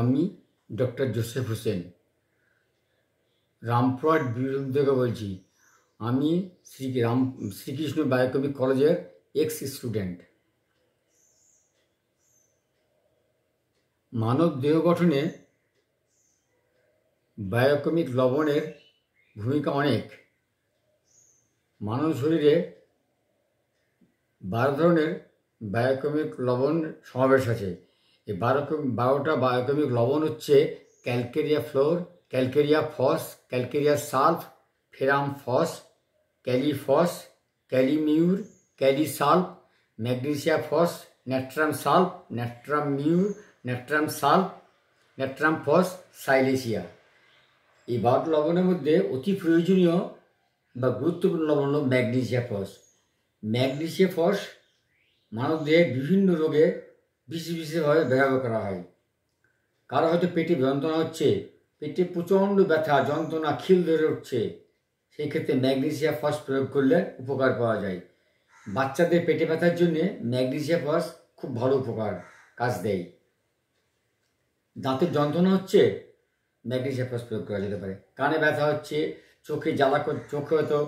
আমি doctor Joseph Hossain Rampurhat Birbhum থেকে বলছি। আমি শ্রীকৃষ্ণ বায়োকেমিক কলেজের এক্স স্টুডেন্ট। মানব দেহ গঠনে বায়োকেমিক লবণের ভূমিকা অনেক। মানব শরীরে 12 ধরনের বায়োকেমিক লবণ সমাবেশ আছে। এই 12টা বায়োকেমিক লবণ হচ্ছে calcarea fluor, calcarea phos, calcarea sulph, ferrum phos, kali phos, kali mur, kali sulph, magnesia phos, natrum sulph, natrum mur, natrum sulph, natrum phos, silicea. এই 12 লবণের মধ্যে অতি প্রয়োজনীয় বা গুরুত্বপূর্ণ লবণ হল ম্যাগনেসিয়া ফস। ম্যাগনেসিয়া ফস মানবদেহের বিভিন্ন রোগে বিশেষভাবে ব্যবহার করা হয়। কারো হয়তো পেটে যন্ত্রণা হচ্ছে, পেটে প্রচণ্ড ব্যথা, যন্ত্রণা, খিল ধরে উঠছে, সেই ক্ষেত্রে ম্যাগনেসিয়া ফস প্রয়োগ করলে উপকার পাওয়া যায়। বাচ্চাদের পেটে ব্যথার জন্যে ম্যাগনেসিয়া ফস খুব ভালো কাজ দেয়। দাঁতের যন্ত্রণা হচ্ছে, ম্যাগনেসিয়া ফস প্রয়োগ করা যেতে পারে। কানে ব্যথা হচ্ছে, চোখে হয়তো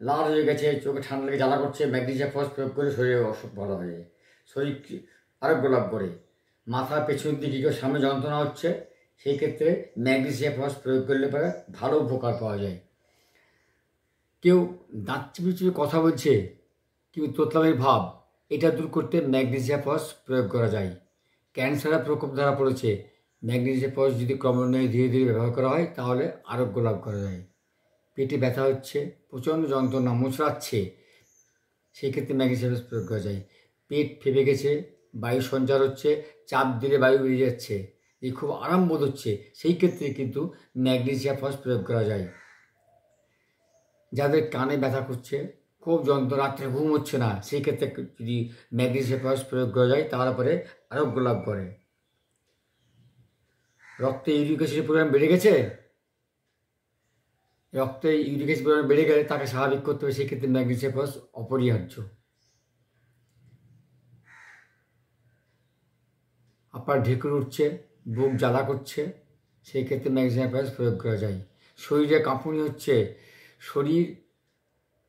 লাল হয়ে গেছে, চোখে ঠান্ডা লেগে জ্বালা করছে, ম্যাগনেসিয়া ফস প্রয়োগ করে শরীরে অসুখ ভালো হয়ে যায়, শরীর আরোগ্য লাভ করে। মাথার পেছন দিকে কেউ সামনে যন্ত্রণা হচ্ছে, সেই ক্ষেত্রে ম্যাগনেসিয়া ফস প্রয়োগ করলে পরে ভালো উপকার পাওয়া যায়। কেউ দাঁত চিপে চিপে কথা বলছে, কেউ তোতলামের ভাব, এটা দূর করতে ম্যাগনেসিয়া ফস প্রয়োগ করা যায়। ক্যান্সারের প্রকোপ ধরা পড়েছে, ম্যাগনেসিয়া ফস যদি ক্রমান্বয়ে ধীরে ধীরে ব্যবহার করা হয় তাহলে আরোগ্য লাভ করা যায়। পেটে ব্যথা হচ্ছে, প্রচণ্ড যন্ত্রণা, মোচড়াচ্ছে, সেই ক্ষেত্রে ম্যাগনেসিয়া ফস প্রয়োগ করা যায়। পেট ফেপে গেছে, বায়ু সঞ্চার হচ্ছে, চাপ দিলে বায়ু বেরিয়ে যাচ্ছে, এই খুব আরাম বোধ হচ্ছে, সেই ক্ষেত্রে কিন্তু ম্যাগনেসিয়া ফস প্রয়োগ করা যায়। যাদের কানে ব্যথা করছে, খুব যন্ত্রণা, রাত্রে ঘুম হচ্ছে না, সেই ক্ষেত্রে যদি ম্যাগনেসিয়া ফস প্রয়োগ করা যায় তাহলে পরে আরোগ্য লাভ করে। রক্তে ইউরিক অ্যাসিডের পরিমাণ বেড়ে গেছে, রক্তে ইউরিক অ্যাসিড পরিমাণ বেড়ে গেলে তাকে স্বাভাবিক করতে হবে, সেই ক্ষেত্রে ম্যাগনেসিয়া ফস অপরিহার্য। আপনার ঢেকুর উঠছে, বুক জ্বালা করছে, সেই ক্ষেত্রে ম্যাগনেসিয়াম ফস প্রয়োগ করা যায়। শরীরে কাঁপুনি হচ্ছে, শরীর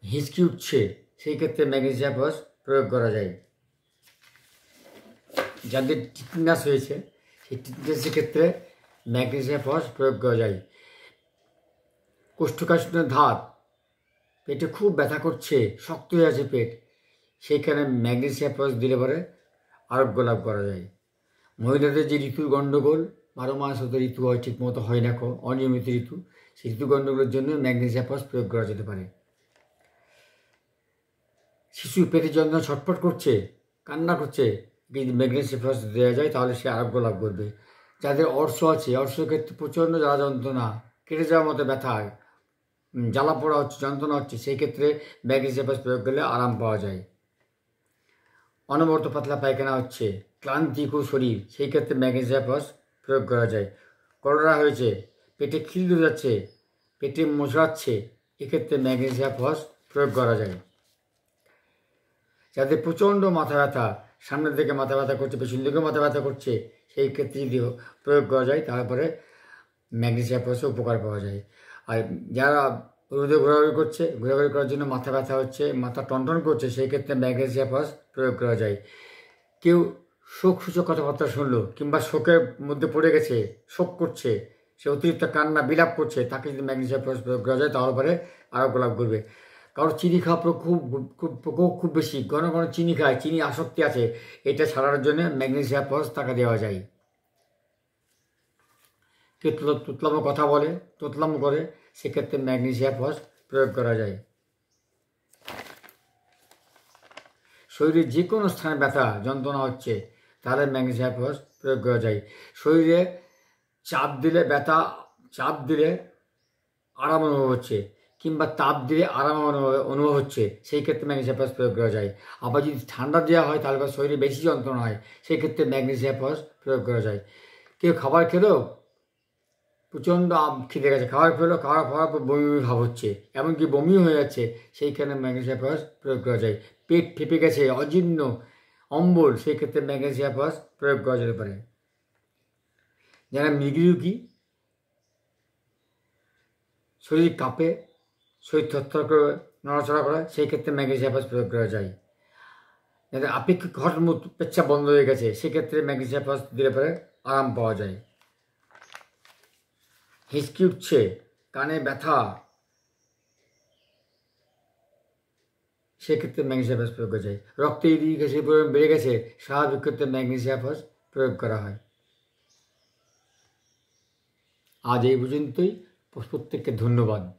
হিঁচকি উঠছে, সেই ক্ষেত্রে ম্যাগনেসিয়াম ফস প্রয়োগ করা যায়। যাদের টিটনাস হয়েছে, সেই টিটনাসের ক্ষেত্রে ম্যাগনেসিয়াম ফস প্রয়োগ করা যায়। কোষ্ঠকাঠিন্যের ধাত, পেটে খুব ব্যথা করছে, শক্ত হয়ে আছে পেট, সেইখানে ম্যাগনেসিয়াম ফস দিলে পরে আরোগ্য লাভ করা যায়। মহিলাদের যে ঋতুর গণ্ডগোল, 12 মাস হতে ঋতু হয়, ঠিক মতো হয় না, অনিয়মিত ঋতু, সেই ঋতু গণ্ডগোলের জন্য ম্যাগনেসিয়াম ফস প্রয়োগ করা যেতে পারে। শিশু পেটে যন্ত্রণা, ছটফট করছে, কান্না করছে, যদি ম্যাগনেসিয়াম ফস দেওয়া যায় তাহলে সে আরোগ্য লাভ করবে। যাদের অর্শ আছে, অর্শের ক্ষেত্রে প্রচণ্ড জ্বালা যন্ত্রণা, কেটে যাওয়ার মতো ব্যথা, জ্বালা পোড়া হচ্ছে, যন্ত্রণা হচ্ছে, সেই ক্ষেত্রে ম্যাগনেসিয়াম ফস প্রয়োগ করলে আরাম পাওয়া যায়। অনবরত পাতলা পায়খানা হচ্ছে, ক্লান্তিকর শরীর, সেই ক্ষেত্রে ম্যাগনেসিয়াম ফস প্রয়োগ করা যায়। কলেরা হয়েছে, পেটে খিল ধরে যাচ্ছে, পেটে মোচড়াচ্ছে, এক্ষেত্রে ম্যাগনেসিয়াম ফস প্রয়োগ করা যায়। যাদের প্রচণ্ড মাথা ব্যথা, সামনের দিকে মাথা ব্যথা করছে, পেছন দিকেও মাথা ব্যথা করছে, সেই ক্ষেত্রে যদি প্রয়োগ করা যায় তারপরে ম্যাগনেসিয়াম ফসে উপকার পাওয়া যায়। আর যারা রোদে ঘোরাঘুরি করছে, ঘোরাঘুরি করার জন্য মাথা ব্যথা হচ্ছে, মাথা টনটন করছে, সেই ক্ষেত্রে ম্যাগনেসিয়াম ফস প্রয়োগ করা যায়। কেউ শোকসূচক কথাবার্তা শুনলো, কিংবা শোকের মধ্যে পড়ে গেছে, শোক করছে, সে অতিরিক্ত কান্না বিলাপ করছে, তাকে যদি ম্যাগনেসিয়াম ফস প্রয়োগ করা যায় তাহলে পরে আরোগ্য লাভ করবে। কারো চিনি খাওয়া খুব বেশি, ঘন ঘন চিনি খায়, চিনি আসক্তি আছে, এটা ছাড়ার জন্য ম্যাগনেসিয়াম ফস তাকে দেওয়া যায়। কেউ তোতলামো কথা বলে, তোতলামো করে, সেক্ষেত্রে ম্যাগনেসিয়াম ফস প্রয়োগ করা যায়। শরীরের যে কোনো স্থানে ব্যথা যন্ত্রণা হচ্ছে, তাহলে ম্যাগনেসিয়াম ফস প্রয়োগ করা যায়। শরীরে চাপ দিলে ব্যথা, চাপ দিলে আরাম অনুভব হচ্ছে, কিংবা তাপ দিলে আরাম অনুভব হচ্ছে, সেই ক্ষেত্রে ম্যাগনেসিয়াম ফস প্রয়োগ করা যায়। আবার যদি ঠান্ডা দেওয়া হয় তাহলে শরীরে বেশি যন্ত্রণা হয়, সেই ক্ষেত্রে ম্যাগনেসিয়াম ফস প্রয়োগ করা যায়। কেউ খাবার খেলেও প্রচণ্ড খিদে গেছে, খাবার খাওয়ার পর বমি ভাব হচ্ছে, এমনকি বমিও হয়ে যাচ্ছে, সেইখানে ম্যাগনেসিয়াম ফস প্রয়োগ করা যায়। পেট ফেপে গেছে, অজীর্ণ, অম্বল, সেই ক্ষেত্রে ম্যাগনেসিয়াম ফস প্রয়োগ করা যেতে পারে। যারা মৃগী, শরীর কাঁপে, শরীর থরথর করে নড়াচড়া করে, সেই ক্ষেত্রে ম্যাগনেসিয়াম ফসফেট প্রয়োগ করা যায়। যাদের আপেক্ষিক হঠমুখ পেচ্ছাপ বন্ধ হয়ে গেছে, সেক্ষেত্রে ম্যাগনেসিয়াম ফসফেট দিলে পরে আরাম পাওয়া যায়। হিঁচকি উঠছে, কানে ব্যথা, সেক্ষেত্রে ম্যাগনেসিয়াম ফসফেট প্রয়োগ করা যায়। রক্তে ইউরিক অ্যাসিডের পরিমাণ বেড়ে গেছে, স্বাভাবিক ক্ষেত্রে ম্যাগনেসিয়াম ফসফেট প্রয়োগ করা হয়। আজ এই পর্যন্তই। প্রত্যেককে ধন্যবাদ।